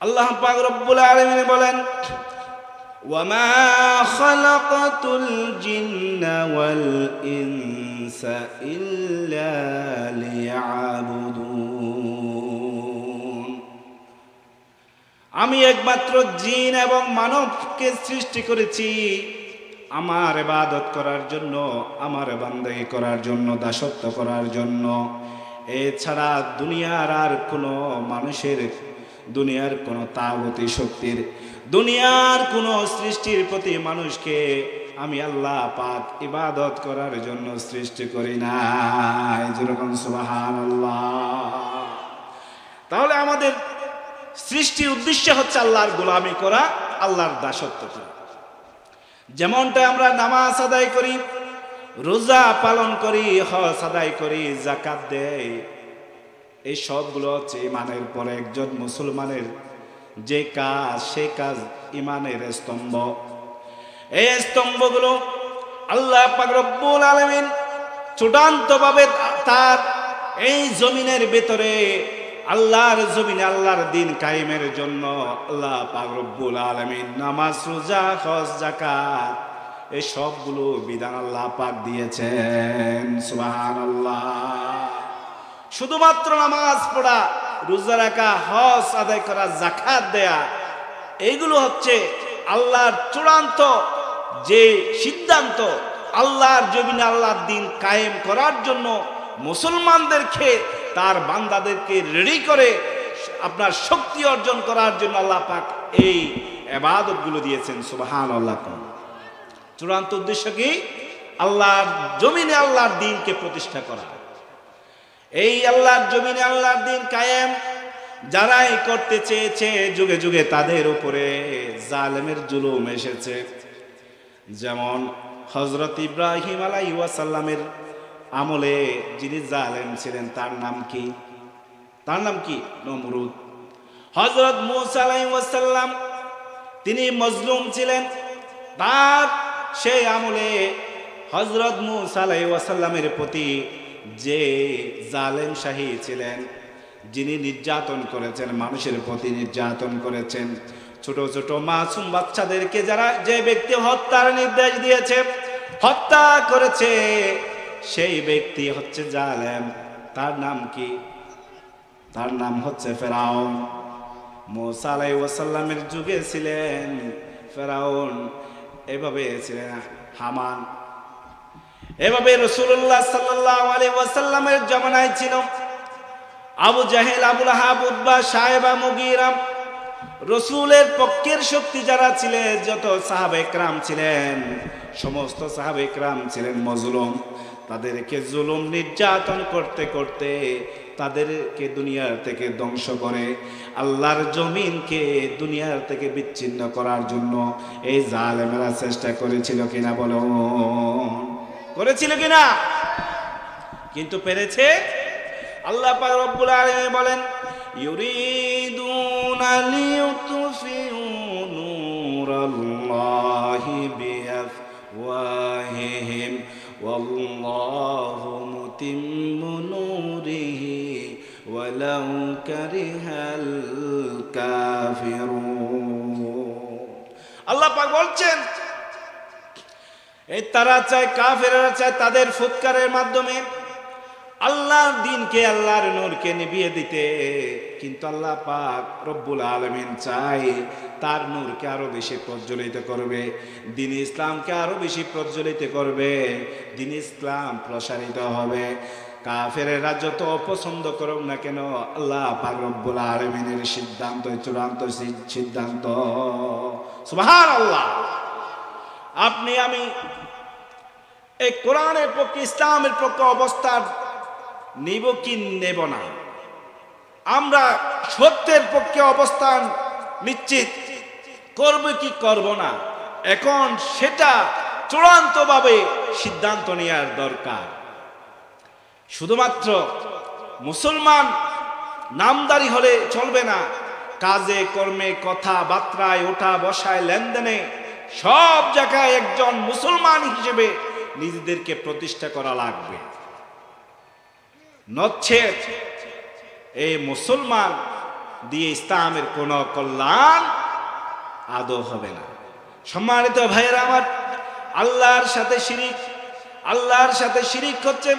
আল্লাহ পাক রব্বুল আলামিন বলেন, ওয়ামা খালাকাতুল জিন্না ওয়াল ইনসা ইল্লা লিয়াবুদুন। আমি একমাত্র জিন এবং মানবকে সৃষ্টি করেছি আমার ইবাদত করার জন্য, আমার বান্দাগি করার জন্য, দাসত্ব করার জন্য। এছাড়া দুনিয়ার আর কোনো মানুষের, দুনিয়ার কোনো তাগুতি শক্তির, দুনিয়ার কোনো সৃষ্টির প্রতি মানুষকে আমি আল্লাহ পাক ইবাদত করার জন্য সৃষ্টি করি না। যেরকম সুবহানাল্লাহ। তাহলে আমাদের সৃষ্টির উদ্দেশ্য হচ্ছে আল্লাহর গোলামি করা, আল্লাহর দাসত্ব করা। যেমনটা আমরা নামাজ আদায় করি, রোজা পালন করি, হজ আদায় করি, যাকাত দেই, এই সবগুলো হচ্ছে ইমানের পরে একজন মুসলমানের যে কাজ, সে কাজ ইমানের স্তম্ভ। এই স্তম্ভগুলো আল্লাহ পাক রব্বুল আলামিন চূড়ান্তভাবে তার এই জমিনের ভেতরে, আল্লাহর জমিনে আল্লাহর দিন কায়েমের জন্য আল্লাহ পাক রব্বুল আলামিন নামাজ, রোজা, হজ, যাকাত এই সবগুলো বিধান আল্লাহ পাক দিয়েছেন। সুবহানাল্লাহ। শুধুমাত্র নামাজ পড়া, রোজা রাখা, হজ আদায় করা, যাকাত দেয়া, এইগুলো হচ্ছে আল্লাহর চূড়ান্ত যে সিদ্ধান্ত, আল্লাহর জমিনে আল্লাহর দিন কায়েম করার জন্য মুসলমানদেরকে, তার বান্দাদেরকে রেডি করে আপনার শক্তি অর্জন করার জন্য আল্লাহ পাক এই ইবাদতগুলো দিয়েছেন। সুবহানাল্লাহ। চূড়ান্ত উদ্দেশ্য কি? আল্লাহর জমিনে আল্লাহর দ্বীনকে প্রতিষ্ঠা করা। এই আল্লাহর জমিনে আল্লাহর দ্বীন কায়েম যারাই করতে চেয়েছে, যুগে যুগে তাদের উপরে জালেমের জুলুম এসেছে। যেমন হযরত ইব্রাহিম আলাইহিস সালামের আমলে যিনি জালেম ছিলেন তার নাম কি? তার নাম কি? নমরুদ। হযরত মূসা আলাইহিস সালাম তিনি মজলুম ছিলেন, তার সেই আমলে হযরত মূসা আলাইহিস সালামের প্রতি যে জালেম শাহী ছিলেন, যিনি নির্যাতন করেছেন, মানুষের প্রতি নির্যাতন করেছেন, ছোট ছোট মাসুম বাচ্চাদেরকে যারা, যে ব্যক্তি হত্যার নির্দেশ দিয়েছে, হত্যা করেছে, সেই ব্যক্তি হচ্ছে জালেম। তার নাম কি? তার নাম হচ্ছে ফেরাউন। মূসা আলাইহিস সালামের যুগে ছিলেন ফেরাউন, এভাবে ছিলেন হামান, এভাবে রাসূলুল্লাহ সাল্লাল্লাহু আলাইহি ওয়াসাল্লামের জামানায় ছিল আবু জাহেল, আবু লাহাব, উতবা, সায়েবা, মুগীরা। রাসূলের পক্ষের শক্তি যারা ছিলেন, যত সাহাবায়ে কেরাম ছিলেন, সমস্ত সাহাবায়ে কেরাম ছিলেন মজলুম। তাদেরকে জুলুম নির্যাতন করতে করতে তাদেরকে দুনিয়ার থেকে ধ্বংস করে আল্লাহর জমিনকে দুনিয়ার থেকে বিচ্ছিন্ন করার জন্য এই জালেমেরা চেষ্টা করেছিল কিনা বলো? করেছিল কিনা? কিন্তু পেরেছে? আল্লাহ পাক রব্বুল আলামিন বলেন, ইউরিদুনা লিইউতফিউ নূরাল্লাহি বিআফওয়াহিহিম ওয়াল্লাহু মুতিম্মু নূরিহি ওয়ালাউ কারিহাল কাফিরুন। আল্লাহ পাক বলছেন, এই তারা চায়, কাফেররা চায় তাদের ফুৎকারের মাধ্যমে আল্লাহর দ্বীনকে, আল্লাহর নূরকে নিভিয়ে দিতে, কিন্তু আল্লাহ পাক রব্বুল আলামিন চায় তার নূরকে আরো বেশি প্রজ্বলিত করবে, দ্বীন ইসলামকে আরো বেশি প্রজ্বলিত করবে, দ্বীন ইসলাম প্রসারিত হবে। কাফেররা যত অপছন্দ করুক না কেন, আল্লাহ পাক রব্বুল আলামিনের সিদ্ধান্ত চূড়ান্ত সিদ্ধান্ত। সুবহানাল্লাহ। আপনি আমি এই কোরআনের পক্ষে, ইসলামের পক্ষে অবস্থান নিব কি নেব না? আমরা সত্যের পক্ষে অবস্থান নিশ্চিত করব কি করব না, এখন সেটা চূড়ান্তভাবে সিদ্ধান্ত নেওয়ার দরকার। শুধুমাত্র মুসলমান নামদারি হলে চলবে না, কাজে কর্মে, কথাবার্তায়, ওঠা বসায়, লেনদেনে সব জায়গায় একজন মুসলমান হিসেবে নিজেদেরকে প্রতিষ্ঠা করা লাগবে। নচেত এই মুসলমান দিয়ে ইসলামের কোনো কল্যাণ আদৌ হবে না। সম্মানিত ভাইয়েরা আমার, আল্লাহর সাথে শিরিক হচ্ছে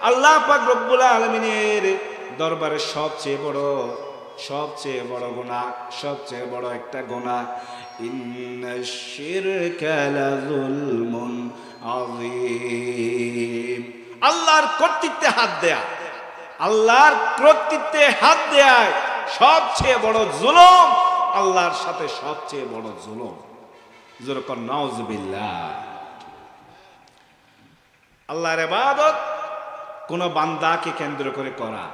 আল্লাহ পাক রব্বুল আলামিনের দরবারে সবচেয়ে বড় গুনাহ, সবচেয়ে বড় একটা গুনাহ। ইন্নাশ শিরকা লাযুলমুন আযীম। আল্লাহর কর্তৃত্বে হাত দেয়া সবচেয়ে বড় জুলুম, আল্লাহর সাথে সবচেয়ে বড় জুলুম। যেরকম নাউজুবিল্লাহ। আল্লাহর ইবাদত কোন বান্দাকে কেন্দ্র করে করা,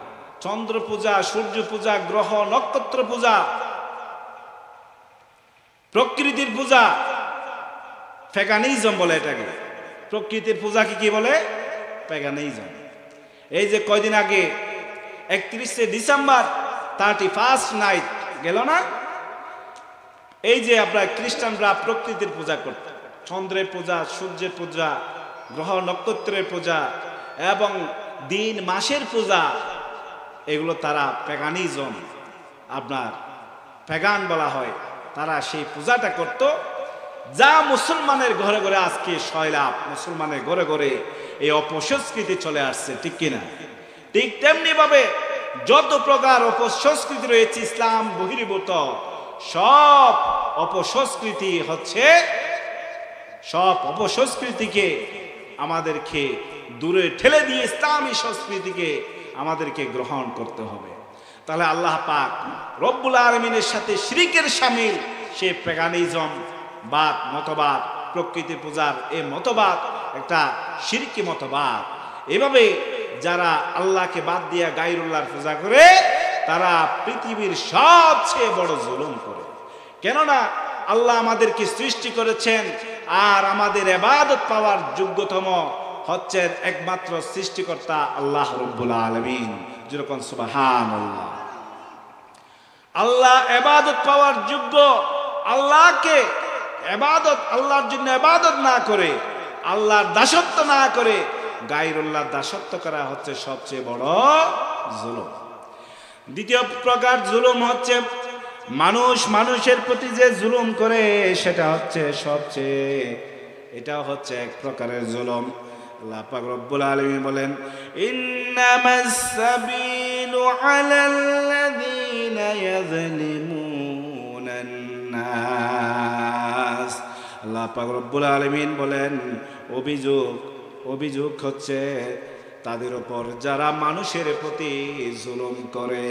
চন্দ্র পূজা, সূর্য পূজা, গ্রহ নক্ষত্র পূজা, প্রকৃতির পূজা, প্যাগানিজম বলে এটাকে। প্রকৃতির পূজাকে কি বলে? প্যাগানিজম। এই যে কয়দিন আগে 31শে ডিসেম্বর 31st নাইট গেল না, এই যে আপনার খ্রিস্টানরা প্রকৃতির পূজা করত, চন্দ্রের পূজা, সূর্যের পূজা, গ্রহ নক্ষত্রের পূজা এবং দিন মাসের পূজা, এগুলো তারা প্যাগানিজম, আপনার প্যাগান বলা হয়। তারা সেই পূজাটা করত, যা মুসলমানের ঘরে ঘরে আজকে সয়লাভ, মুসলমানের ঘরে ঘরে এই অপসংস্কৃতি চলে আসছে, ঠিক কিনা? ঠিক তেমনি ভাবে যত প্রকার অপসংস্কৃতি রয়েছে ইসলাম বহির্ভূত সব অপসংস্কৃতিকে আমাদেরকে দূরে ঠেলে দিয়ে ইসলামী সংস্কৃতিকে আমাদেরকে গ্রহণ করতে হবে। তাহলে আল্লাহ পাক রব্বুল আলামিনের সাথে শিরকের শামিল সেই প্যাগানিজম মতবাদ, প্রকৃতি পূজার এই মতবাদ একটা শিরকি মতবাদ। এভাবে যারা আল্লাহকে বাদ দিয়া গায়রুল্লাহর পূজা করে, তারা পৃথিবীর সবচেয়ে বড় জুলুম করে। কেননা আল্লাহ আমাদেরকে সৃষ্টি করেছেন, আর আমাদের ইবাদত পাওয়ার যোগ্যতম হচ্ছেন একমাত্র সৃষ্টিকর্তা আল্লাহ রাব্বুল আলামিন। যেরকম সুবহানাল্লাহ। আল্লাহ ইবাদত পাওয়ার যোগ্য। আল্লাহর জন্য ইবাদত না করে, আল্লাহর দাসত্ব না করে গায়রুল্লাহর দাসত্ব করা হচ্ছে সবচেয়ে বড় জুলুম। দ্বিতীয় প্রকার জুলুম হচ্ছে মানুষের প্রতি যে জুলুম করে, এটা হচ্ছে এক প্রকারের জুলুম। আল্লাহ পাক রব্বুল আলামিন বলেন, ইন্নামাস সাবিলু আলাল্লাযীনা ইয়াযলিমুনান নাস। আল্লাহ পাক রব্বুল আলামিন বলেন, অভিযোগ হচ্ছে তাদের উপর যারা মানুষের প্রতি জুলুম করে।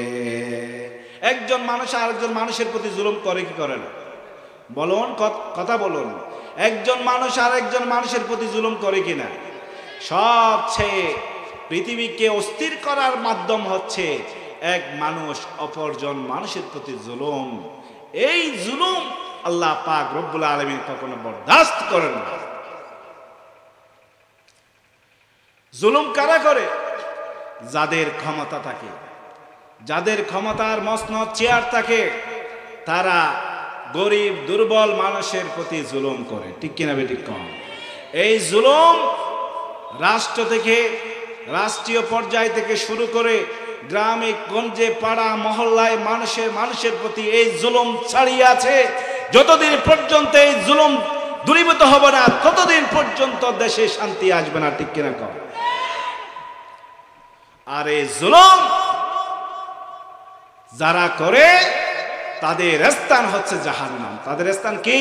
একজন মানুষ আরেকজন মানুষের প্রতি জুলুম করে কি করে না? বলুন, কথা বলুন। একজন মানুষ আরেকজন মানুষের প্রতি জুলুম করে কিনা? সবচেয়ে পৃথিবীকে অস্থির করার মাধ্যম হচ্ছে এক মানুষ অপরজন মানুষের প্রতি জুলুম। এই জুলুম আল্লাহ পাক রব্বুল আলামিন কখনো বরদাস্ত করেন না। জুলুম কারা করে? যাদের ক্ষমতা থাকে, যাদের ক্ষমতার মসনদ চেয়ার থাকে, তারা গরিব দুর্বল মানুষের প্রতি জুলুম করে, ঠিক কিনা বেঠিক কম? এই জুলুম রাষ্ট্রীয় পর্যায় থেকে শুরু করে গ্রামে গঞ্জে পাড়া মহল্লায় মানুষের প্রতি এই জুলুম ছড়িয়ে আছে। যতদিন পর্যন্ত এই জুলুম দূরীভূত হবে না, ততদিন পর্যন্ত দেশে শান্তি আসবে না, ঠিক কিনা কম? আর এই জুলুম যারা করে তাদের স্থান হচ্ছে জাহান্নাম। তাদের স্থান কি?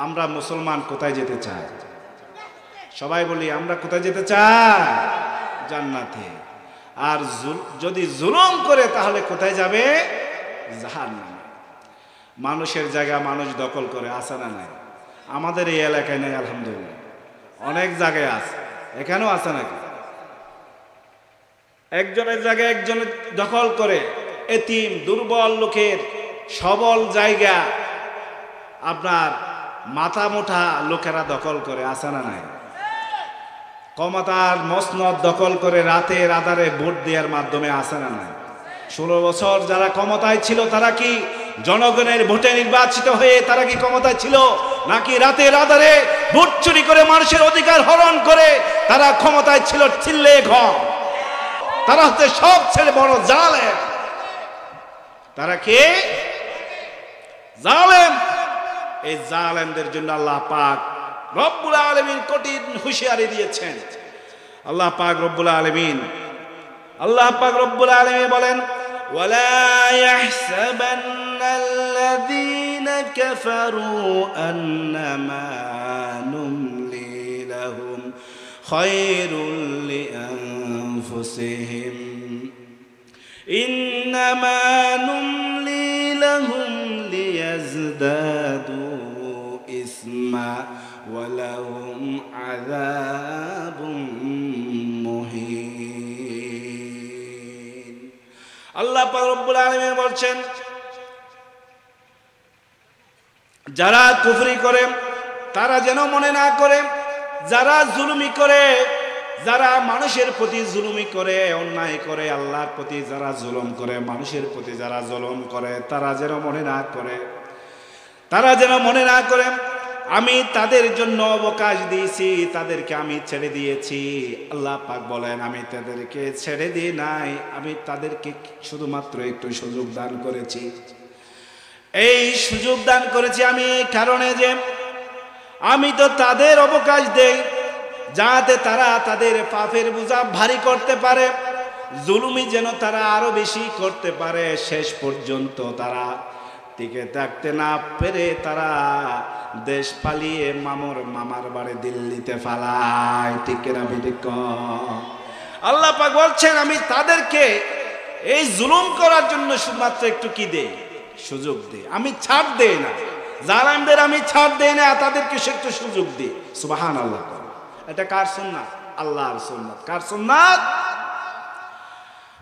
আমরা মুসলমান কোথায় যেতে চাই? সবাই বলি, আমরা কোথায় যেতে চাই? জান্নাতে। আর যদি জুলুম করে তাহলে কোথায় যাবে? জাহান্নামে। মানুষের জায়গা মানুষ দখল করে, আছে না নাই? আমাদের এই এলাকায় নেই আলহামদুলিল্লাহ, অনেক জায়গায় আছে। এখানেও আছে নাকি? একজনের জায়গায় একজনের দখল করে, এতিম দুর্বল লোকের সবল জায়গা আপনার মাথা মোটা লোকেরা দখল করে, আছে না নাই? ক্ষমতার মসনদ দখল করে রাতের আধারে ভোট দেওয়ার মাধ্যমে, আছে না নাই? 16 বছর যারা ক্ষমতায় ছিল, তারা কি জনগণের ভোটে নির্বাচিত হয়ে তারা কি ক্ষমতায় ছিল? নাকি রাতের আধারে ভোট চুরি করে মানুষের অধিকার হরণ করে তারা ক্ষমতায় ছিল? চিল্লে ঘ তারা হচ্ছে সবচেয়ে বড় জালেম। তারা কে? জালেম। এই জালেমদের জন্য আল্লাহ পাক রব্বুল আলামিন কঠিন হুঁশিয়ারি দিয়েছেন। আল্লাহ পাক রব্বুল আলামিন বলেন, ওয়ালা ইয়াহসাবান্নাল্লাযীনা কাফারু আন্নামা নুমলি লাহুম খায়রুল লিআনফুসিহিম ইন্নামা নুমলি লাহুম লিয়াজদাদু ইসমা ওয়া লাহুম আযাবুম মুহিন। আল্লাহ পাক রব্বুল আলামিন বলছেন, যারা কুফরি করে তারা যেন মনে না করে, যারা জুলুমি করে, যারা মানুষের প্রতি জুলুমি করে, অন্যায় করে, আল্লাহর প্রতি যারা জুলুম করে, মানুষের প্রতি যারা জুলুম করে, তারা যেন মনে না করে আমি তাদের জন্য অবকাশ দিয়েছি, তাদেরকে আমি ছেড়ে দিয়েছি। আল্লাহ পাক বলেন, আমি তাদেরকে ছেড়ে দিই নাই, আমি তাদেরকে শুধুমাত্র একটু সুযোগ দান করেছি। এই সুযোগ দান করেছি আমি এই কারণে যে আমি তো তাদের অবকাশ দেই যাতে তারা তাদের পাপের বোঝা ভারী করতে পারে, জুলুমি যেন তারা আরো বেশি করতে পারে, শেষ পর্যন্ত তারা টিকে থাকতে না পেরে তারা দেশ পালিয়ে মামার বাড়ি দিল্লিতে পালায়। ঠিক না ঠিক? আল্লাহ পাক বলছেন, আমি তাদেরকে এই জুলুম করার জন্য শুধুমাত্র একটু কি দেই? সুযোগ দেই, আমি ছাড় দেই না। জালেমদের আমি ছাড় দেই না, তাদেরকে একটু সুযোগ দিই। সুবহানাল্লাহ। এটা কার সুন্নাত? আল্লাহর সুন্নাত। কার সুন্নাত?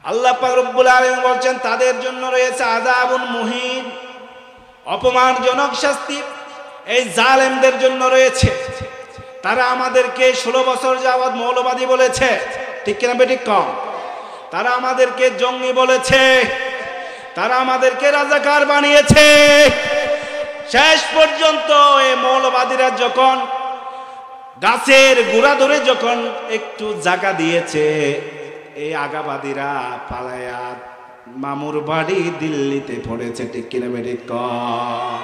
আল্লাহ পাক রব্বুল আলামিন বলছেন, তাদের জন্য রয়েছে আযাবুন মুহিন, অপমানজনক শাস্তি এই জালেমদের জন্য রয়েছে। তারা আমাদেরকে 16 বছর যাবত মৌলবাদী বলেছে, ঠিক কিনা বেঠিক কম? তারা আমাদেরকে জঙ্গি বলেছে, তারা আমাদেরকে রাজাকার বানিয়েছে। শেষ পর্যন্ত এই মৌলবাদীরা যখন গাছের গোড়া ধরে যখন একটু জায়গা দিয়েছে, এই আগাবাদীরা পালায়া মামুর বাড়ি দিল্লিতে পড়েছে। ঠিক কিনা বেঠিক কম?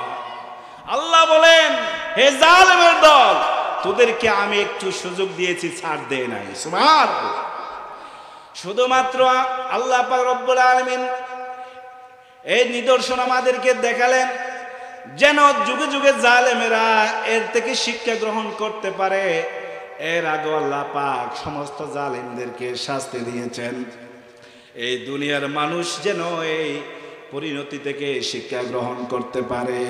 আল্লাহ বলেন, হে জালেমের দল, তোদেরকে আমি একটু সুযোগ দিয়েছি, ছাড় দেই নাই। সুবহানাল্লাহ। শুধুমাত্র আল্লাহ পাক রব্বুল আলামিন এই নিদর্শন আমাদেরকে দেখালেন যেন যুগে যুগে জালেমেরা এর থেকে শিক্ষা গ্রহণ করতে পারে। এর আগে আল্লাহ পাক সমস্ত জালেমদেরকে শাস্তি দিয়েছেন, এই দুনিয়ার মানুষ যেন এই পরিণতি থেকে শিক্ষা গ্রহণ করতে পারে।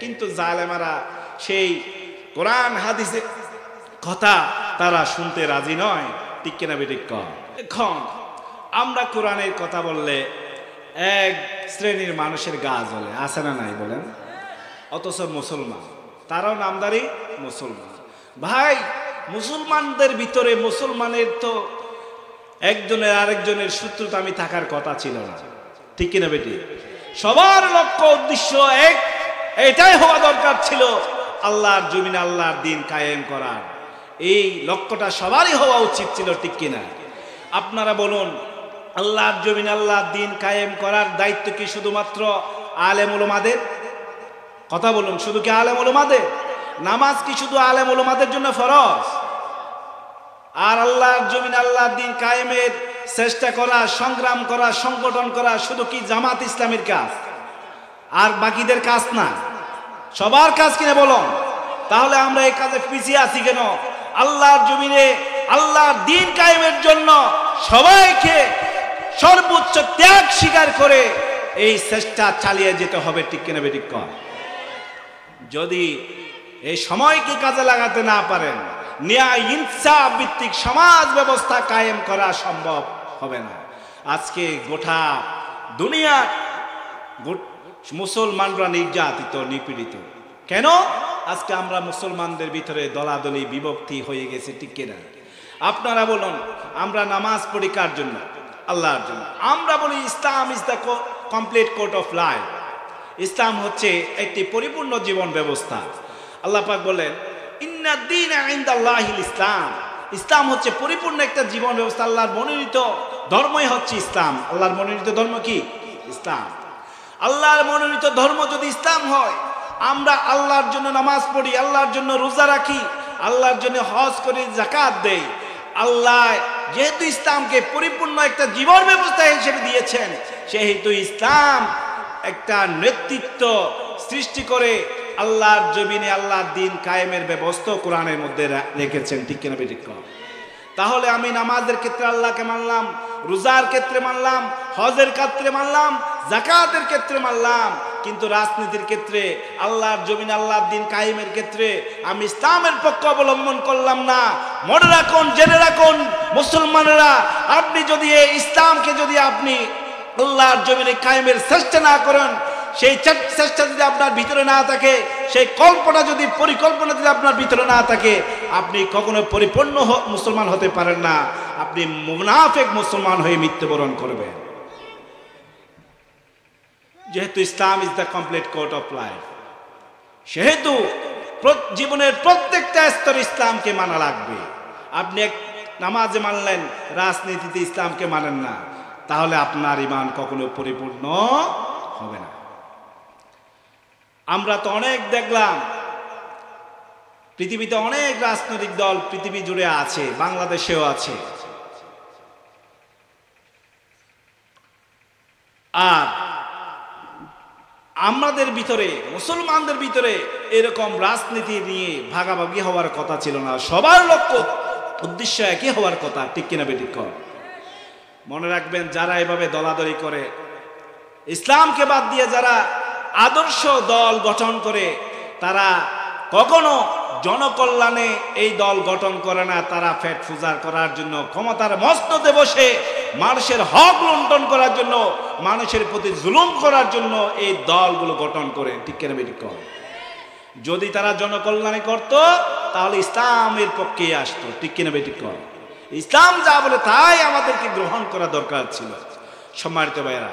কিন্তু জালেমারা সেই কোরআন হাদিসের কথা তারা শুনতে রাজি নয়। ঠিক কিনা বেঠিক? এখন আমরা কোরআনের কথা বললে এক শ্রেণীর মানুষের গা জ্বলে, আছে না নাই বলেন? অথচ মুসলমান, তারাও নামদারি মুসলমান। ভাই, মুসলমানদের ভিতরে মুসলমানের তো একজনের আরেকজনের শত্রুতা আমি থাকার কথা ছিল না। ঠিক কিনা বেটি? সবার লক্ষ্য উদ্দেশ্য এক, এটাই হওয়া দরকার ছিল, আল্লাহর জমিনে আল্লাহর দ্বীন কায়েম করার। এই লক্ষ্যটা সবারই হওয়া উচিত ছিল। ঠিক কিনা? আপনারা বলুন, আল্লাহর জমিনে আল্লাহর দ্বীন কায়েম করার দায়িত্ব কি শুধুমাত্র আলেম উলামাদের? কথা বলুন, শুধু কি আলেম উলামাদের? নামাজ কি শুধু আলেম উলামাদের জন্য ফরজ? আর আল্লাহর জমিনে আল্লাহর দ্বীন কায়েমের চেষ্টা করা, সংগ্রাম করা, সংগঠন করা শুধু কি জামাত ইসলামের কাজ আর বাকিদের কাজ না? সবার কাজ কিনা বলুন? তাহলে আমরা এই কাজে পিছিয়ে আছি কেন? আল্লাহর জমিনে আল্লাহর দ্বীন কায়েমের জন্য সবাইকে সর্বোচ্চ ত্যাগ স্বীকার করে এই চেষ্টা চালিয়ে যেতে হবে। ঠিক কিনা বেঠিক? যদি এই সময়কে কাজে লাগাতে না পারেন, ন্যায় ইনসাফ ভিত্তিক সমাজ ব্যবস্থা কায়েম করা সম্ভব হবে না। আজকে গোটা দুনিয়া মুসলমানরা নির্যাতিত, নিপীড়িত। কেন? আজকে আমরা মুসলমানদের ভিতরে দলাদলি বিভক্তি হয়ে গেছে। ঠিক কিনা? আপনারা বলুন, আমরা নামাজ পড়ি কার জন্য? আল্লাহর জন্য। আমরা বলি Islam is the complete code of life. ইসলাম হচ্ছে একটি পরিপূর্ণ জীবন ব্যবস্থা। আল্লাহ পাক বলেন, ইন্না দীনা ইনদাল্লাহিল ইসলাম। ইসলাম হচ্ছে পরিপূর্ণ একটা জীবন ব্যবস্থা। আল্লাহর মনোনীত ধর্মই হচ্ছে ইসলাম। আল্লাহর মনোনীত ধর্ম কি? ইসলাম। আল্লাহর মনোনীত ধর্ম যদি ইসলাম হয়, আমরা আল্লাহর জন্য নামাজ পড়ি, আল্লাহর জন্য রোজা রাখি, আল্লাহর জন্য হজ করি, যাকাত দেই, আল্লাহ যেহেতু ইসলামকে পরিপূর্ণ একটা জীবন ব্যবস্থা হিসেবে দিয়েছেন, সেহেতু ইসলাম একটা নেতৃত্ব সৃষ্টি করে আল্লাহর জমিনে আল্লাহর দিন কায়েমের ব্যবস্থা কোরআনের মধ্যে রেখেছেন। ঠিক কিনা বেঠিক? তাহলে আমি নামাজের ক্ষেত্রে আল্লাহকে মানলাম, রোজার ক্ষেত্রে মানলাম, হজের ক্ষেত্রে মানলাম, যাকাতের ক্ষেত্রে মানলাম, কিন্তু রাজনীতির ক্ষেত্রে, আল্লাহর জমিন আল্লাহর দিন কায়েমের ক্ষেত্রে আমি ইসলামের পক্ষ অবলম্বন করলাম না। মনে রাখুন, জেনে রাখুন মুসলমানেরা, আপনি যদি এই ইসলামকে যদি আপনি আল্লাহর জমিনে কায়েমের চেষ্টা না করেন, সেই চেষ্টা যদি আপনার ভিতরে না থাকে, সেই কল্পনা যদি পরিকল্পনা যদি আপনার ভিতরে না থাকে, আপনি কখনো পরিপূর্ণ মুসলমান হতে পারেন না। আপনি মুনাফিক মুসলমান হয়ে মৃত্যুবরণ করবেন। যেহেতু Islam is the complete code of life, সেহেতু জীবনের প্রত্যেকটা স্তরে ইসলামকে মানা লাগবে। আপনি এক নামাজে মানলেন, রাজনীতিতে ইসলামকে মানেন না, তাহলে আপনার ঈমান কখনো পরিপূর্ণ হবে না। আমরা তো অনেক দেখলাম, পৃথিবীতে অনেক রাজনৈতিক দল পৃথিবী জুড়ে আছে, বাংলাদেশেও আছে। আর আমাদের ভিতরে, মুসলমানদের ভিতরে এরকম রাজনীতি নিয়ে ভাগাভাগি হওয়ার কথা ছিল না। সবার লক্ষ্য উদ্দেশ্য একই হওয়ার কথা। ঠিক কিনা বেঠিক? মনে রাখবেন, যারা এভাবে দলাদলি করে, ইসলামকে বাদ দিয়ে যারা আদর্শ দল গঠন করে, তারা কখনো জনকল্যাণে এই দল গঠন করে না। তারা পেট পূজার করার জন্য, ক্ষমতার মসনদে বসে মানুষের হক লুণ্ঠন করার জন্য, মানুষের প্রতি জুলুম করার জন্য এই দলগুলো গঠন করে। ঠিক কিনা বেঠিক? যদি তারা জনকল্যাণে করত, তাহলে ইসলামের পক্ষে আসতো। ঠিক কিনা বেঠিক? ইসলাম যা বলে তাই আমাদেরকে গ্রহণ করা দরকার ছিল। সম্মানিত ভাইরা,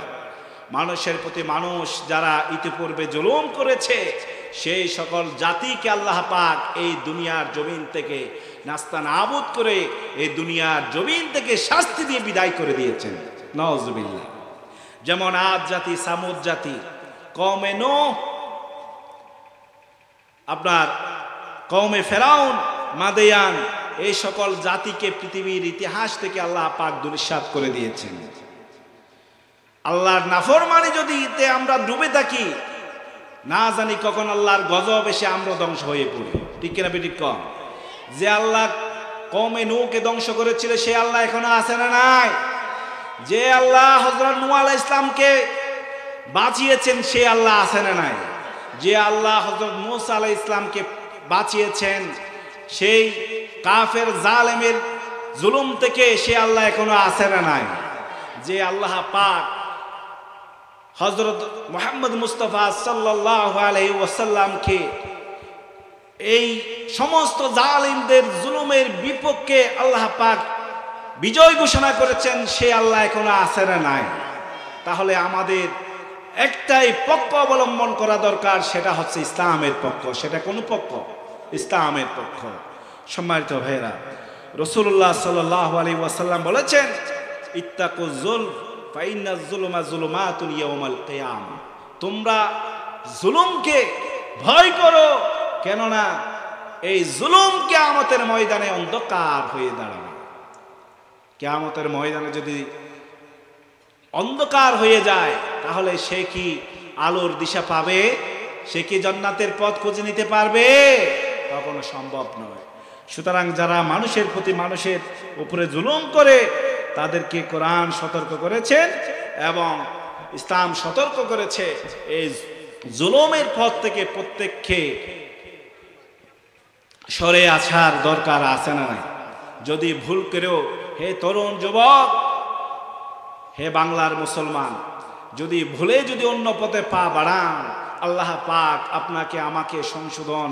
মানুষের প্রতি মানুষ যারা ইতিপূর্বে জুলুম করেছে, সেই সকল জাতিকে আল্লাহ পাক এই দুনিয়ার জমিন থেকে নাস্তানাবুদ করে, এই দুনিয়ার জমিন থেকে শাস্তি দিয়ে বিদায় করে দিয়েছেন। নাউজুবিল্লাহ। যেমন আদ জাতি, সামুদ জাতি, কওমে নূহ, আপনার কওমে ফেরাউন, মাদিয়ান, এই সকল জাতিকে পৃথিবীর ইতিহাস থেকে আল্লাহ পাক ধূলিসাৎ করে দিয়েছেন। আল্লাহর নাফরমানি যদি আমরা ডুবে থাকি, না জানি কখন আল্লাহর গজব এসে আমরা ধ্বংস হয়ে পড়ি। ঠিক কিনা বেঠিক? যে আল্লাহ কওমে নূহকে ধ্বংস করেছিল, সে আল্লাহ এখনো আছে না নাই? যে আল্লাহ হযরত নূহ আলাইহিস সালামকে বাঁচিয়েছেন, সে আল্লাহ আছে না নাই? যে আল্লাহ হযরত মূসা আলাইহিস সালামকে বাঁচিয়েছেন, সেই কাফের জালেমের জুলুম থেকে, সে আল্লাহ এখনো আছে না নাই? যে আল্লাহ পাক হযরত মুহাম্মদ মুস্তাফা সাল্লাল্লাহু আলাইহি ওয়াসাল্লামকে এই সমস্ত জালিমদের জুলুমের বিপক্ষে আল্লাহ পাক বিজয় ঘোষণা করেছেন, সে আল্লাহ এখনো আছে না নাই? তাহলে আমাদের একটাই পক্ষ অবলম্বন করা দরকার, সেটা হচ্ছে ইসলামের পক্ষ। সেটা কোন পক্ষ? ইসলামের পক্ষ। সম্মানিত ভাইরা, রাসূলুল্লাহ সাল্লাল্লাহু আলাইহি ওয়াসাল্লাম বলেছেন, ইত্তাকুজ যুলম ফাইন্নাজ যুলমা যুলুমাতুন ইয়াউমাল কিয়ামা। তোমরা জুলুমকে ভয় করো, কেননা এই জুলুম কিয়ামতের ময়দানে অন্ধকার হয়ে দাঁড়াবে। কিয়ামতের ময়দানে যদি অন্ধকার হয়ে যায়, তাহলে সে কি আলোর দিশা পাবে? সে কি জান্নাতের পথ খুঁজে নিতে পারবে? কখনো সম্ভব নয়। সুতরাং যারা মানুষের প্রতি মানুষের উপরে জুলুম করে, তাদেরকে কোরআন সতর্ক করেছেন এবং ইসলাম সতর্ক করেছে, এই জুলুমের পথ থেকে প্রত্যেককে সরে আসার দরকার আছে না নাই? যদি ভুল করেও, হে তরুণ যুবক, হে বাংলার মুসলমান, যদি ভুলে যদি অন্য পথে পা বাড়ান, আল্লাহ পাক আপনাকে আমাকে সংশোধন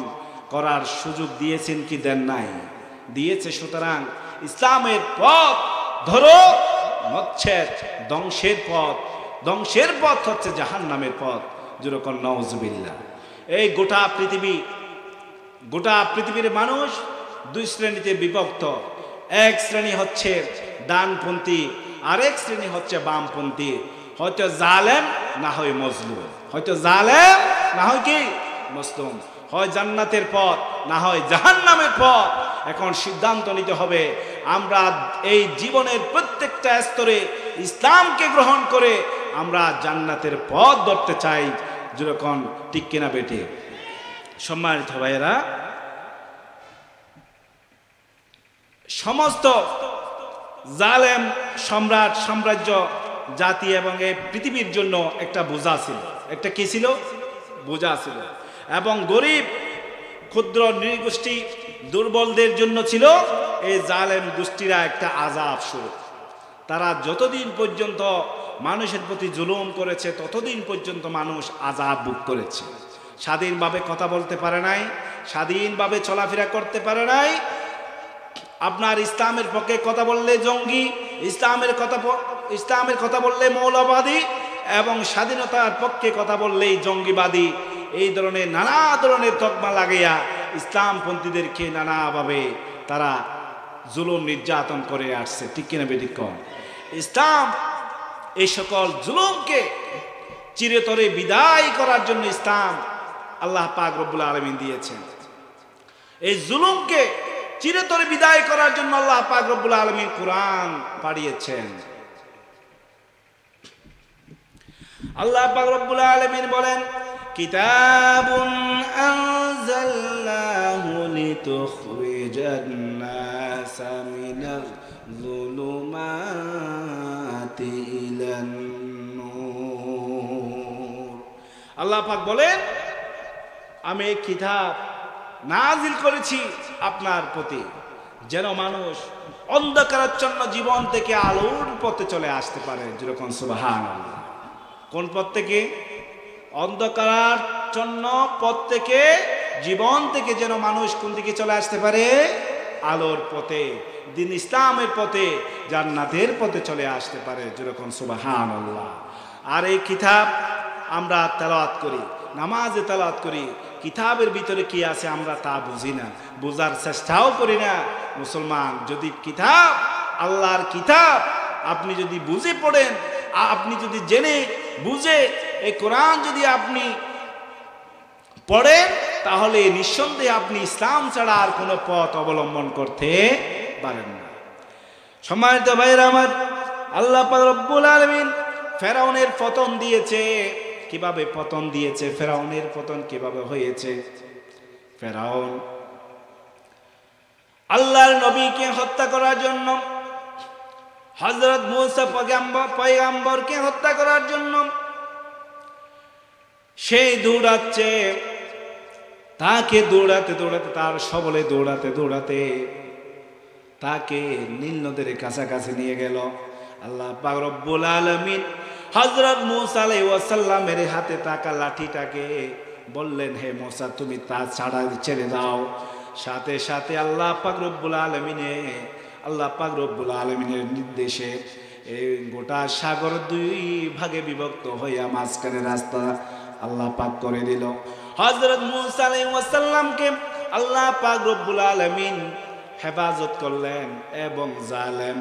করার সুযোগ দিয়েছেন কি দেন নাই? দিয়েছে। সুতরাং ইসলামের পথ ধরো, নচ্ছেদ ধ্বংসের পথ। ধ্বংসের পথ হচ্ছে জাহান্নামের পথ। যেরকম নাউজুবিল্লাহ। এই গোটা পৃথিবীর মানুষ দুই শ্রেণীতে বিভক্ত। এক শ্রেণী হচ্ছে ডানপন্থী, আরেক শ্রেণী হচ্ছে বামপন্থী। হয়তো জালেম না হয় মজলুম, হয়তো জালেম না হয় কি মজলুম, হয় জান্নাতের পথ না হয় জাহান্নামের পথ। এখন সিদ্ধান্ত নিতে হবে, আমরা এই জীবনের প্রত্যেকটা স্তরে ইসলামকে গ্রহণ করে আমরা জান্নাতের পথ ধরতে চাই, যেরকম ঠিক কিনা বেটে। সম্মানিত ভাইয়েরা, সমস্ত জালেম সম্রাট সাম্রাজ্য জাতি এবং এই পৃথিবীর জন্য একটা বোঝা ছিল, একটা কি ছিল, বোঝা ছিল। এবং গরিব ক্ষুদ্র নৃগোষ্ঠী দুর্বলদের জন্য ছিল এই জালেম গোষ্ঠীরা একটা আযাব স্বরূপ। তারা যতদিন পর্যন্ত মানুষের প্রতি জুলুম করেছে ততদিন পর্যন্ত মানুষ আযাব ভোগ করেছে। স্বাধীনভাবে কথা বলতে পারে নাই, স্বাধীনভাবে চলাফেরা করতে পারে নাই। আপনার ইসলামের পক্ষে কথা বললে জঙ্গি, ইসলামের কথা বললে মৌলবাদী, এবং স্বাধীনতার পক্ষে কথা বললেই জঙ্গিবাদী। এই ধরনের নানা ধরনের তকমা লাগাইয়া ইসলামপন্থীদেরকে নানাভাবে তারা জুলুম নির্যাতন করে আসছে, ঠিক কিনা বেঠিক? ইসলাম এই সকল জুলুমকে চিরতরে বিদায় করার জন্য ইসলাম আল্লাহ পাক রব্বুল আলামিন দিয়েছেন। এই জুলুমকে চিরতরে বিদায় করার জন্য আল্লাহ পাক রব্বুল আলামিন কোরআন পাঠিয়েছেন। আল্লাহ পাক রব্বুল আলামিন বলেন, কিতাবুন আনজালনাহু লিতুখরিজান নাসা মিনাজ যুলুমাতি ইলান নূর। আল্লাহ পাক বলেন, আমি এই কিতাব নাজিল করেছি আপনার প্রতি, যেন মানুষ অন্ধকারাচ্ছন্ন জীবন থেকে আলোর পথে চলে আসতে পারে। যেরকম সুবহানাল্লাহ। কোন পথ থেকে? অন্ধকারাচ্ছন্ন পথ থেকে, জীবন থেকে যেন মানুষ কোন দিকে চলে আসতে পারে? আলোর পথে, দিন ইসলামের পথে, জান্নাতের পথে চলে আসতে পারে। যেরকম সুবহানাল্লাহ। আর এই কিতাব আমরা তেলাওয়াত করি, নামাজে তেলাওয়াত করি, কিতাবের ভিতরে কি আছে আমরা তা বুঝি না, বোঝার চেষ্টাও করি না। মুসলমান, যদি কিতাব, আল্লাহর কিতাব আপনি যদি বুঝে পড়েন, আপনি যদি জেনে বুঝে এই কোরআন যদি আপনি পড়েন, তাহলে নিঃসন্দেহে আপনি ইসলাম ছাড়া আর কোনো পথ অবলম্বন করতে পারেন না। সম্মানিত ভাইয়েরা আমার, আল্লাহ পাক রব্বুল আলামিন ফেরাউনের পতন দিয়েছে। কিভাবে পতন দিয়েছে? ফেরাউনের পতন কিভাবে হয়েছে? ফেরাউন আল্লাহর নবীকে হত্যা করার জন্য, হযরত মূসা পয়গম্বরকে হত্যা করার জন্য সেই দৌড়াচ্ছে। তাকে দৌড়াতে দৌড়াতে, তার সবলে দৌড়াতে দৌড়াতে তাকে নীল নদের কাছাকাছি নিয়ে গেল। আল্লাহ পাক রব্বুল আলামিন হযরত মূসা আলাইহিস সালামের হাতে থাকা লাঠিটাকে বললেন, হে মূসা, তুমি তা ছেড়ে দাও। সাথে সাথে আল্লাহ পাক রব্বুল আলামিনের নির্দেশে এই গোটা সাগর দুই ভাগে বিভক্ত হইয়া মাঝখানে রাস্তা আল্লাহ পাক করে দিল। হযরত মূসা আলাইহিস সালামকে আল্লাহ পাক রব্বুল আলামিন হেফাজত করলেন, এবং জালেম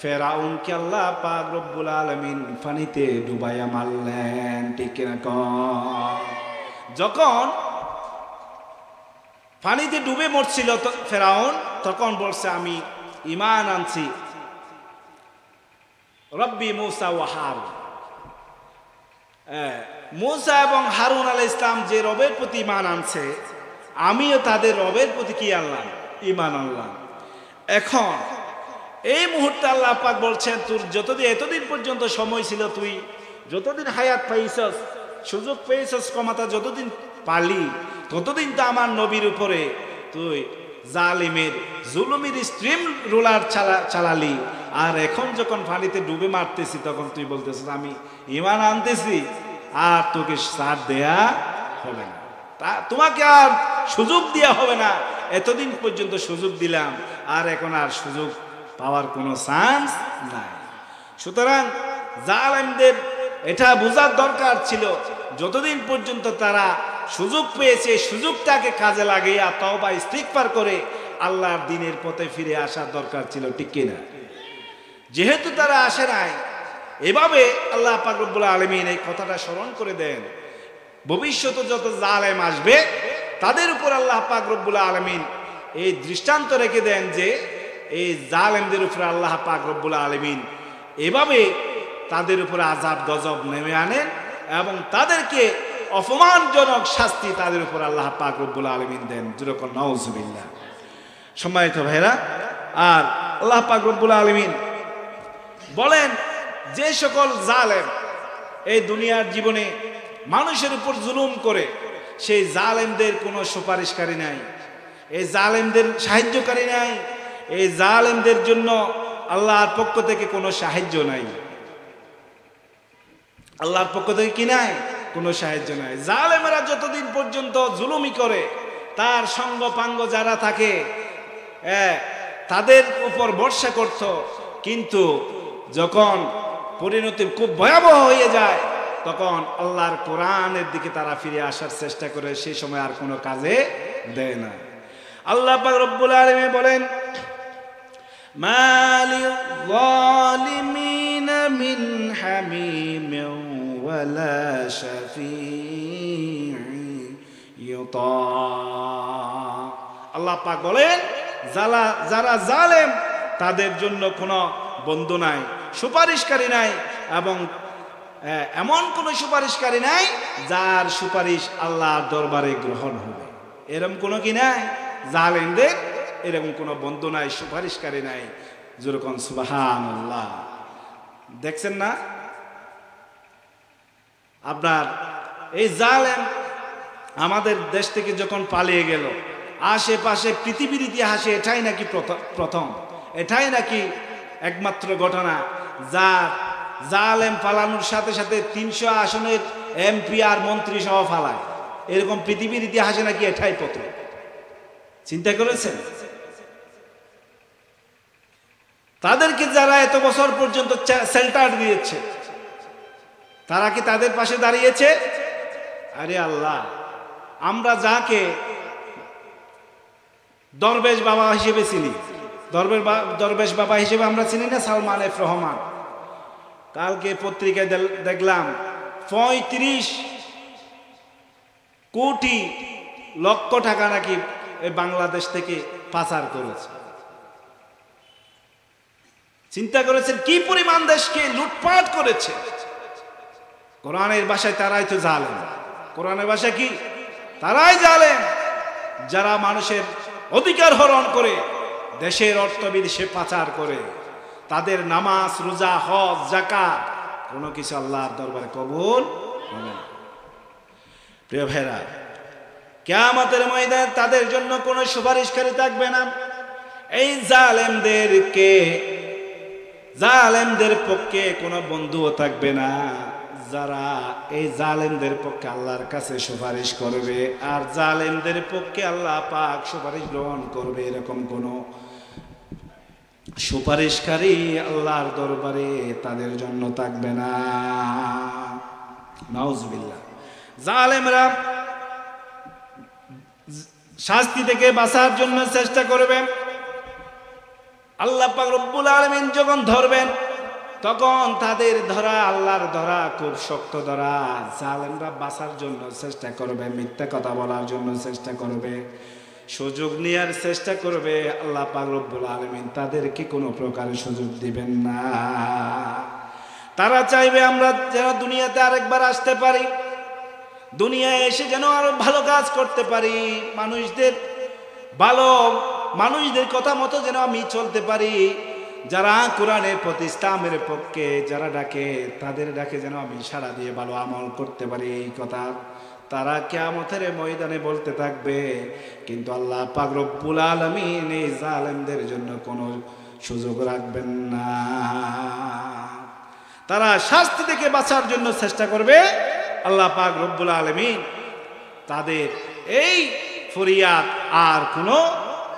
ফেরাউনকে আল্লাহ পাক রব্বুল আলামিন পানিতে ডুবাইয়া মারলেন। ঠিক কিনা? যখন পানিতে ডুবে মরছিল ফেরাউন, তখন বলছে, আমি ঈমান আনছি রব্বি মূসা ওয়া হারুন। মূসা এবং হারুন আলাইহিস সালাম যে রবের প্রতি ঈমান আনছে, আমিও তাদের রবের প্রতি কি আনলাম? ঈমান আনলাম। এখন এই মুহূর্তে আল্লাহ পাক বলছেন, তোর যতদিন এতদিন পর্যন্ত সময় ছিল, তুই যতদিন হায়াত পাইছস, সুযোগ পেয়েছস, ক্ষমতা যতদিন পালি, ততদিন তো আমার নবীর উপরে তুই জালিমের জুলুমের স্ট্রিম রোলার চালালি। আর এখন যখন পানিতে ডুবে মারতেছি, তখন তুই বলতেছিস আমি ঈমান আনতেছি, আর তোকে ছাড় দেয়া হবে না, তোমাকে আর সুযোগ দেয়া হবে না। এতদিন পর্যন্ত সুযোগ দিলাম, আর এখন আর সুযোগ পাওয়ার কোনো চান্স নাই। সুতরাং জালেমদের এটা বোঝার দরকার ছিল, যতদিন পর্যন্ত তারা সুযোগ পেয়েছে, সুযোগটাকে কাজে লাগিয়ে তওবা ইস্তিগফার করে আল্লাহর দ্বীনের পথে ফিরে আসার দরকার ছিল। ঠিক কিনা? যেহেতু তারা আসে নাই, এভাবে আল্লাহ পাক রব্বুল আলামিন এই কথাটা স্মরণ করে দেন, ভবিষ্যতে যত জালেম আসবে তাদের উপর আল্লাহ পাক রব্বুল আলামিন এই দৃষ্টান্ত রেখে দেন যে এই জালেমদের উপর আল্লাহ পাক রব্বুল আলামিন এভাবে তাদের উপর আযাব গজব নেমে আনেন এবং তাদেরকে অপমানজনক শাস্তি তাদের উপর আল্লাহ পাক রব্বুল আলামিন দেন। যেরকম নাউজুবিল্লাহ। সম্মানিত ভাইরা, আর আল্লাহ পাক রব্বুল আলামিন বলেন যে সকল জালেম এই দুনিয়ার জীবনে মানুষের উপর জুলুম করে সেই জালেমদের কোনো সুপারিশকারী নাই, এই জালেমদের সাহায্যকারী নাই, এই জালেমদের জন্য আল্লাহর পক্ষ থেকে কোনো সাহায্য নাই। আল্লাহর পক্ষ থেকে কি নাই? কোনো সাহায্য নাই। জালেমেরা যতদিন পর্যন্ত জুলুমি করে তার সঙ্গ পাঙ্গ যারা থাকে তাদের উপর ভরসা করত, কিন্তু যখন পরিণতি খুব ভয়াবহ হয়ে যায় তখন আল্লাহর কোরআনের দিকে তারা ফিরে আসার চেষ্টা করে, সেই সময় আর কোনো কাজে দেয় না। আল্লাহ পাক রব্বুল আলামিন বলেন মালিল যালিমিনা মিন হামিমিন ওয়ালা শাফিঈ ইউতা। আল্লাহ পাক বলেন যারা জালেম তাদের জন্য কোনো বন্ধু নাই, সুপারিশকারী নাই, এবং এমন কোনো সুপারিশকারী নাই যার সুপারিশ আল্লাহর দরবারে গ্রহণ হবে। এরকম কোনো কি নাই? জালেমদের এরকম কোনো বন্ধু নাই, সুপারিশকারী নাই। যেরকম সুবহানাল্লাহ। দেখছেন না আপনার এই জালেম আমাদের দেশ থেকে যখন পালিয়ে গেল, আশেপাশে পৃথিবীর ইতিহাসে এটাই নাকি প্রথম, এটাই নাকি একমাত্র ঘটনা যার জালেম পালানোর সাথে সাথে ৩০০ আসনের এমপি আর মন্ত্রী সহ ফালায়। এরকম পৃথিবীর ইতিহাসে নাকি এটাই প্রথম। চিন্তা করেছেন? তাদেরকে যারা এত বছর পর্যন্ত শেল্টার দিয়েছে তারা কি তাদের পাশে দাঁড়িয়েছে? আরে আল্লাহ, আমরা যাকে দরবেশ বাবা হিসেবে চিনি, দরবেশ বাবা হিসেবে আমরা চিনি না সালমান এফ রহমান। কালকে পত্রিকায় দেখলাম ৩৫ কোটি লক্ষ টাকা নাকি বাংলাদেশ থেকে পাচার করেছে। চিন্তা করেছেন কি পরিমাণ দেশকে লুটপাট করেছে। কোরআনের ভাষায় তারাই তো জালেম। কোরআনের ভাষা কি? তারাই জালেম যারা মানুষের অধিকার হরণ করে দেশের অর্থ বিদেশে পাচার করে। তাদের নামাজ, রোজা, হজ, যাকাত কোনো কিছু আল্লাহর দরবারে কবুল হবে না। প্রিয় ভাইরা, কিয়ামতের ময়দানে তাদের জন্য কোনো সুপারিশকারী থাকবে না। এই জালেমদের পক্ষে কোনো বন্ধুও থাকবে না যারা এই জালেমদের পক্ষে আল্লাহর কাছে সুপারিশ করবে, আর জালেমদের পক্ষে আল্লাহ পাক সুপারিশ গ্রহণ করবে, এরকম কোনো সুপারিশকারী আল্লাহর দরবারে তাদের জন্য থাকবে না। নাউজুবিল্লাহ। জালেমরা শাস্তি থেকে বাঁচার জন্য চেষ্টা করবে। আল্লাহ পাক রব্বুল আলামিন যখন ধরবেন তখন তাদের ধরা, আল্লাহর ধরা খুব শক্ত ধরা। জালেমরা বাঁচার জন্য চেষ্টা করবে, মিথ্যা কথা বলার জন্য চেষ্টা করবে, সুযোগ নেওয়ার চেষ্টা করবে। আল্লাহ পাক রব্বুল আলামিন তাদেরকে কোনো প্রকার সুযোগ দিবেন না। তারা চাইবে আমরা যেন দুনিয়াতে আরেকবার আসতে পারি, দুনিয়ায় এসে যেন আরো ভালো কাজ করতে পারি, মানুষদের কথা মতো যেন আমি চলতে পারি। যারা কোরআনের প্রতি, ইসলামের পক্ষে যারা ডাকে তাদের ডাকে যেন আমি সাড়া দিয়ে ভালো আমল করতে পারি, এই কথা তারা কিয়ামতের ময়দানে বলতে থাকবে। কিন্তু আল্লাহ পাক রব্বুল আলামিন এই জালেমদের জন্য কোনো সুযোগ রাখবেন না। তারা শাস্তি থেকে বাঁচার জন্য চেষ্টা করবে। আল্লাহ পাক রব্বুল আলামিন তাদের এই ফরিয়াদ আর কোনো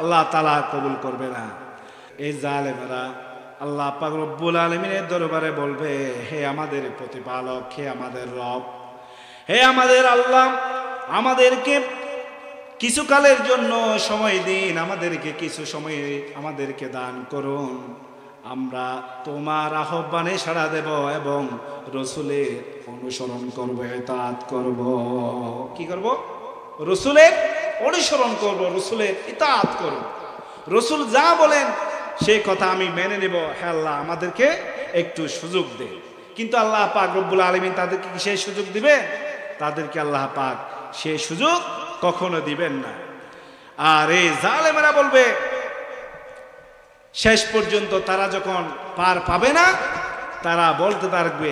আল্লাহ তাআলা কবুল করবে না। এই জালেমেরা আল্লাহ পাক রব্বুল আলামিনের দরবারে বলবে, হে আমাদের প্রতিপালক, হে আমাদের রব, হে আমাদের আল্লাহ, আমাদেরকে কিছু কালের জন্য সময় দিন, আমাদেরকে কিছু সময় আমাদেরকে দান করুন। আমরা তোমার আহ্বানে সাড়া দেব এবং রসুলের অনুসরণ করব, ইতাআত করব। কি করব? রসুলের অনুসরণ করব, রসুলের ইতাআত করব। রসুল যা বলেন সেই কথা আমি মেনে নেব। হ্যাঁ আল্লাহ, আমাদেরকে একটু সুযোগ দে। কিন্তু আল্লাহ পাক রব্বুল আলামিন তাদেরকে কি সেই সুযোগ দিবেন? তাদেরকে আল্লাহ পাক সেই সুযোগ কখনো দিবেন না। আর এই জালেমেরা বলবে, শেষ পর্যন্ত তারা যখন পার পাবে না, তারা বলতে থাকবে,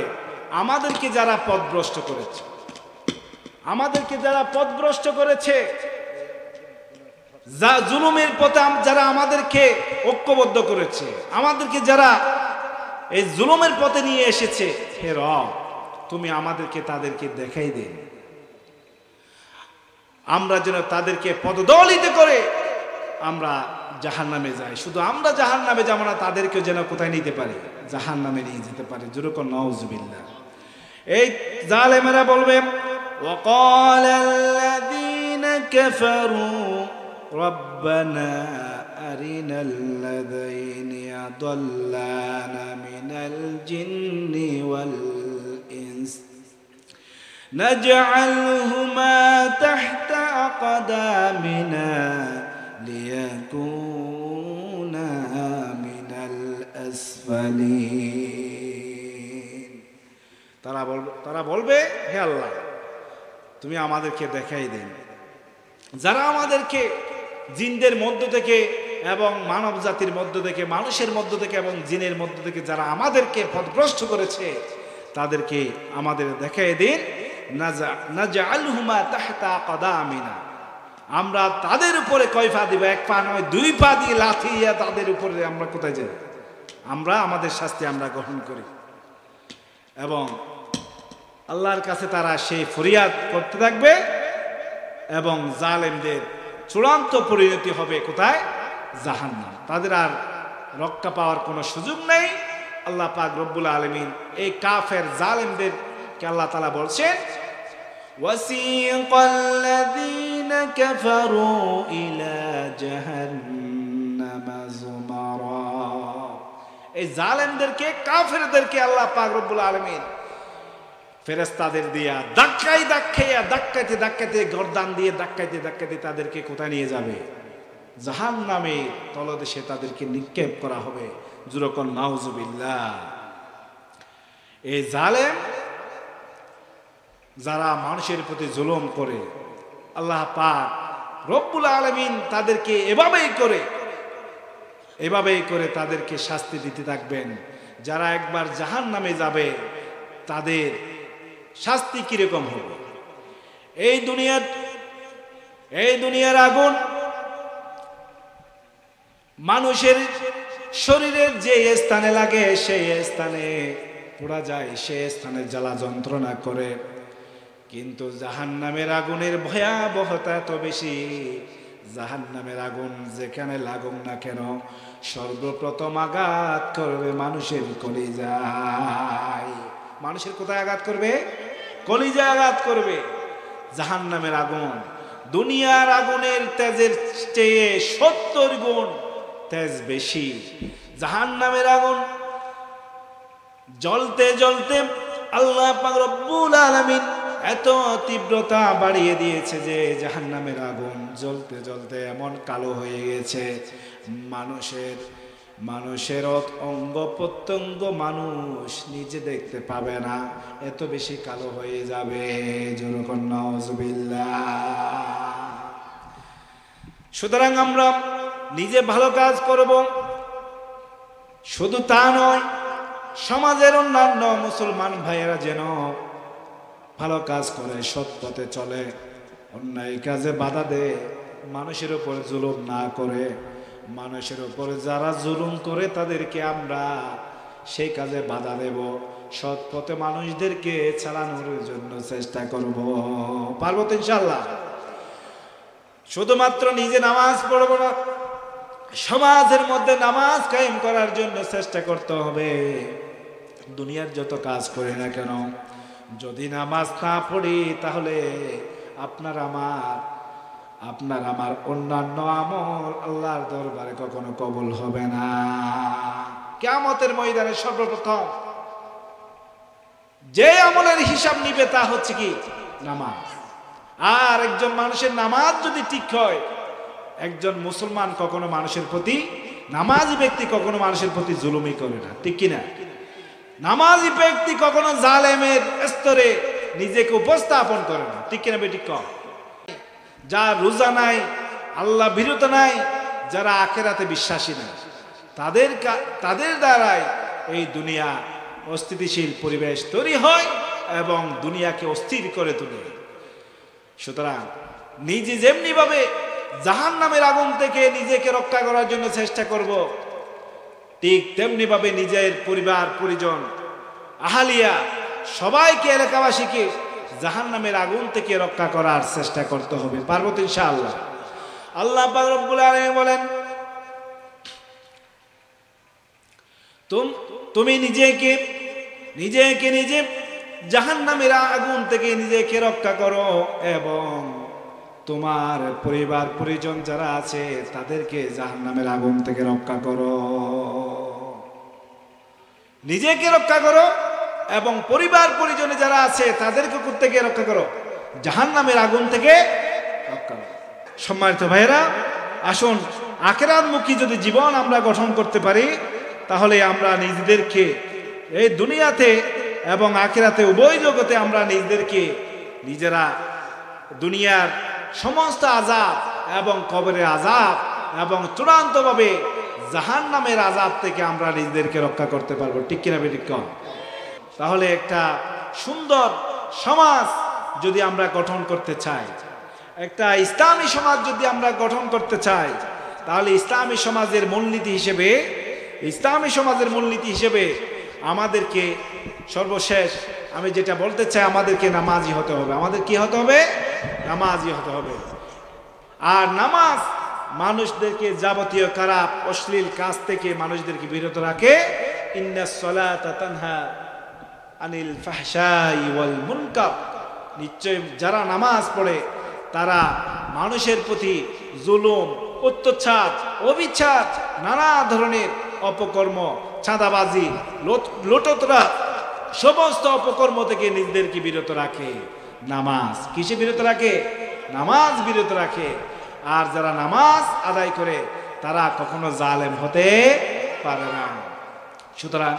আমাদেরকে যারা পথভ্রষ্ট করেছে, আমাদেরকে যারা পথভ্রষ্ট করেছে, যা জুলুমের পথে যারা আমাদেরকে ঐক্যবদ্ধ করেছে, আমাদেরকে যারা এই জুলুমের পথে নিয়ে এসেছে, হে রব তুমি আমাদেরকে তাদেরকে দেখাই দিন, আমরা যেন তাদেরকে পদদলিত করে আমরা জাহান্নামে যাই। শুধু আমরা জাহান্নামে যাব না, তাদেরকে যেন কোথায় নিতে পারি? জাহান্নামে নিয়ে যেতে পারে। জোরে নাউজুবিল্লাহ। এই জালেমেরা বলবে, وقال الذين كفروا ربنا أرنا الذين أضلانا من الجن والإنس نجعلهما تحت أقدامنا ليكونا من الأسفلين। তারা বলবে, হে আল্লাহ তুমি আমাদেরকে দেখাই দেন, যারা আমাদেরকে জিনদের মধ্য থেকে এবং মানব জাতির মধ্য থেকে, মানুষের মধ্য থেকে এবং জিনের মধ্য থেকে যারা আমাদেরকে পথভ্রষ্ট করেছে, তাদেরকে আমাদের দেখাই দিন। নাজআলহুমা তাহতা আকদামিনা, আমরা তাদের উপরে কয় পা দিব? এক পা নয়, দুই পা দিয়ে লাথিয়ে তাদের উপরে আমরা কোথায় যাই? আমরা আমাদের শাস্তি আমরা গ্রহণ করি। এবং আল্লাহর কাছে তারা সেই ফরিয়াদ করতে থাকবে এবং জালেমদের চূড়ান্ত পরিণতি হবে কোথায়? জাহান্নাম। তাদের আর রক্ষা পাওয়ার কোনো সুযোগ নেই। আল্লাহ পাক রব্বুল আলামিন এই কাফের জালেমদেরকে আল্লাহ তাআলা বলছেন, ওয়াসিকাল্লাযীনা কাফারু ইলা জাহান্নামা যুমারা। এই জালেমদেরকে, কাফেরদেরকে আল্লাহ পাক রব্বুল আলামিন ফেরেশতাদের দিয়া ধাক্কাইতে গর্দান দিয়ে ধাক্কাইতে তাদেরকে কোথায় নিয়ে যাবে? জাহান্নামে তলদেশে তাদেরকে নিক্ষেপ করা হবে। জুরকন নাউজুবিল্লাহ। এই জালেম যারা মানুষের প্রতি জুলুম করে, আল্লাহ পাক রব্বুল আলামিন তাদেরকে এভাবেই করে তাদেরকে শাস্তি দিতে থাকবেন। যারা একবার জাহান্নামে যাবে তাদের শাস্তি কিরকম হবে? এই দুনিয়ার আগুন মানুষের শরীরের যে স্থানে লাগে সেই স্থানে পোড়া যায়, সেই স্থানে জ্বালা যন্ত্রণা করে। কিন্তু জাহান্নামের আগুনের ভয়াবহতা এত বেশি, জাহান্নামের আগুন যেখানে লাগুক না কেন, সর্বপ্রথম আঘাত করবে মানুষের কলিজায়। মানুষের কোথায় আঘাত করবে? কলিজায় আঘাত করবে। জাহান্নামের আগুন দুনিয়ার আগুনের তেজের চেয়ে 70 গুণ তেজ বেশি। জাহান্নামের আগুন জ্বলতে জ্বলতে আল্লাহ পাক রব্বুল আলামিন এত তীব্রতা বাড়িয়ে দিয়েছে যে জাহান্নামের আগুন জ্বলতে জ্বলতে এমন কালো হয়ে গেছে, মানুষের অঙ্গ প্রত্যঙ্গ মানুষ নিজে দেখতে পাবে না, এত বেশি কালো হয়ে যাবে। যেরকম নাউজুবিল্লাহ। সুতরাং আমরা নিজে ভালো কাজ করব, শুধু তা নয়, সমাজের অন্যান্য মুসলমান ভাইয়েরা যেন ভালো কাজ করে, সৎ পথে চলে, অন্যায় কাজে বাধা দেয়, মানুষের উপর জুলুম না করে। মানুষের উপরে যারা জুলুম করে তাদেরকে আমরা সেই কাজে বাধা দেব, সৎ পথে মানুষদেরকে চালানোর জন্য চেষ্টা করব। পারবো তো ইনশাআল্লাহ? শুধুমাত্র নিজে নামাজ পড়ব না, সমাজের মধ্যে নামাজ কায়েম করার জন্য চেষ্টা করতে হবে। দুনিয়ার যত কাজ করি না কেন, যদি নামাজ না পড়ি তাহলে আপনার আমার অন্যান্য আমল আল্লাহর দরবারে কখনো কবুল হবে না। কিয়ামতের ময়দানে সর্বপ্রথম যে আমলের হিসাব নিবে তা হচ্ছে কি নামাজ। আর একজন মানুষের নামাজ যদি ঠিক হয়, একজন মুসলমান কখনো মানুষের প্রতি, নামাজি ব্যক্তি কখনো মানুষের প্রতি জুলুমই করে না, ঠিক কিনা? নামাজি ব্যক্তি কখনো জালেমের স্তরে নিজেকে উপস্থাপন করে না, ঠিক কিনা বেঠিক? যার রোজা নাই, আল্লাহ ভীরুতা নাই, যারা আখিরাতে বিশ্বাসী নাই, তাদের দ্বারাই এই দুনিয়া অস্থিতিশীল পরিবেশ তৈরি হয় এবং দুনিয়াকে অস্থির করে তোলে। সুতরাং নিজে যেমনি ভাবে জাহান্নামের আগুন থেকে নিজেকে রক্ষা করার জন্য চেষ্টা করব, ঠিক তেমনি ভাবে নিজের পরিবার পরিজন, আহালিয়া, সবাইকে, এলাকাবাসীকে জাহান্নামের আগুন থেকে রক্ষা করার চেষ্টা করতে হবে। পারবো তো ইনশাআল্লাহ? আল্লাহ পাক রব্বুল আলামিন বলেন, তুমি নিজে জাহান্নামের আগুন থেকে নিজেকে রক্ষা করো এবং তোমার পরিবার পরিজন যারা আছে তাদেরকে জাহান্নামের আগুন থেকে রক্ষা করো। নিজেকে রক্ষা করো এবং পরিবার পরিজনে যারা আছে তাদেরকে থেকে রক্ষা করো, জাহান্নামের আগুন থেকে রক্ষা করো। সম্মানিত ভাইয়েরা, আসুন আখিরাতমুখী যদি জীবন আমরা গঠন করতে পারি, তাহলে আমরা নিজেদেরকে এই দুনিয়াতে এবং আখিরাতে উভয় জগতে আমরা নিজেরা দুনিয়ার সমস্ত আযাব এবং কবরের আযাব এবং চূড়ান্তভাবে জাহান্নামের আযাব থেকে আমরা নিজেদেরকে রক্ষা করতে পারবো, ঠিক কিনা বেঠিক? তাহলে একটা সুন্দর সমাজ যদি আমরা গঠন করতে চাই, একটা ইসলামী সমাজ যদি আমরা গঠন করতে চাই, তাহলে ইসলামী সমাজের মূলনীতি হিসেবে আমাদেরকে সর্বশেষ আমি যেটা বলতে চাই, আমাদেরকে নামাজি হতে হবে। আমাদের কি হতে হবে? নামাজি হতে হবে। আর নামাজ মানুষদেরকে যাবতীয় খারাপ অশ্লীল কাজ থেকে মানুষদেরকে বিরত রাখে। ইন্নাস সালাতা তানহা আনিল ফাহশাই ওয়াল মুনকার, নিশ্চয় যারা নামাজ পড়ে তারা মানুষের প্রতি জুলুম, অত্যাচার, অবিচার, নানা ধরনের অপকর্ম, চাঁদাবাজি, লুটতরা, সমস্ত অপকর্ম থেকে নিজেদেরকে বিরত রাখে। নামাজ কিসে বিরত রাখে? নামাজ বিরত রাখে। আর যারা নামাজ আদায় করে তারা কখনো জালেম হতে পারে না। সুতরাং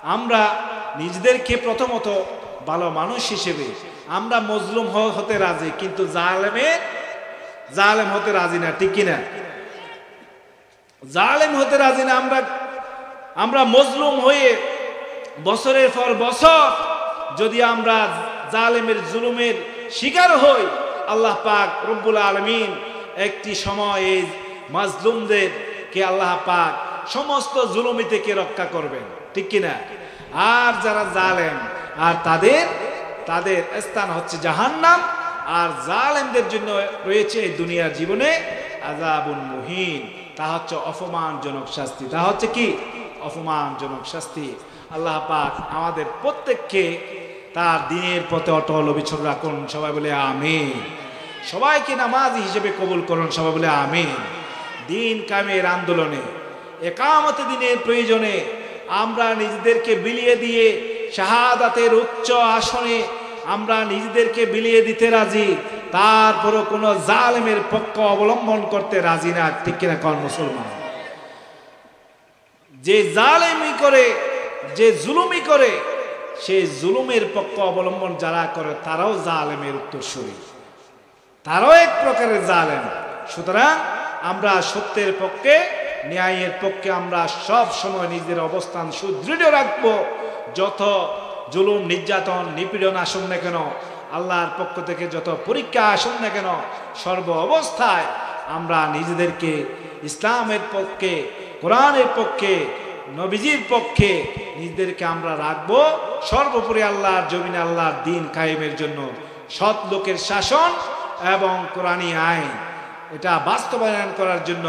আমরা নিজেদেরকে প্রথমত ভালো মানুষ হিসেবে আমরা মজলুম হতে রাজি, কিন্তু জালেম হতে রাজি না, ঠিক কিনা? জালেম হতে রাজি না। আমরা মজলুম হয়ে বছরের পর বছর যদি আমরা জালেমের জুলুমের শিকার হই, আল্লাহ পাক রব্বুল আলামিন একটি সময় এই মাজলুমদেরকে আল্লাহ পাক সমস্ত জুলুমি থেকে রক্ষা করবেন, ঠিক কিনা? আর যারা জালেম, আর তাদের স্থান হচ্ছে জাহান্নাম। আর জালেমদের জন্য রয়েছে এই দুনিয়ার জীবনে আযাবুন মুহিন, তা হচ্ছে অপমানজনক শাস্তি। তা হচ্ছে কি? অপমানজনক শাস্তি। আল্লাহ পাক আমাদের প্রত্যেককে তার দ্বীনের পথে অটল অবিচল রাখুন। সবাই বলে আমিন। সবাইকে নামাজি হিসেবে কবুল করুন। সবাই বলে আমিন। দিন কায়েমের আন্দোলনে, ইকামতে দিনের প্রয়োজনে আমরা নিজেদেরকে বিলিয়ে দিয়ে শাহাদাতের উচ্চ আসনে আমরা নিজেদেরকে বিলিয়ে দিতে রাজি, তারপরও কোনো জালেমের পক্ষ অবলম্বন করতে রাজি না, ঠিক কিনা কোন মুসলমান? যে জালেমি করে, যে জুলুমি করে, সেই জুলুমের পক্ষ অবলম্বন যারা করে তারাও জালেমের উত্তরসূরি, তারাও এক প্রকারের জালেম। সুতরাং আমরা সত্যের পক্ষে, ন্যায়ের পক্ষে আমরা সব সময় নিজের অবস্থান সুদৃঢ় রাখবো। যত জুলুম, নির্যাতন, নিপীড়ন আসুন না কেন, আল্লাহর পক্ষ থেকে যত পরীক্ষা আসুন না কেন, সর্ব অবস্থায় আমরা নিজেদেরকে ইসলামের পক্ষে, কোরআনের পক্ষে, নবীজির পক্ষে নিজেদেরকে আমরা রাখবো। সর্বোপরি আল্লাহর জমিনে আল্লাহর দ্বীন কায়েমের জন্য সৎ লোকের শাসন এবং কোরআনী আইন এটা বাস্তবায়ন করার জন্য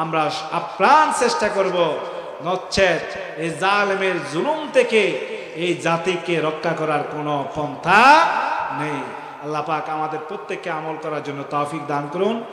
আমরা আপ্রাণ চেষ্টা করব। নচেত এই জালেমের জুলুম থেকে এই জাতিকে রক্ষা করার কোনো পন্থা নেই। আল্লাহ পাক আমাদের প্রত্যেককে আমল করার জন্য তৌফিক দান করুন।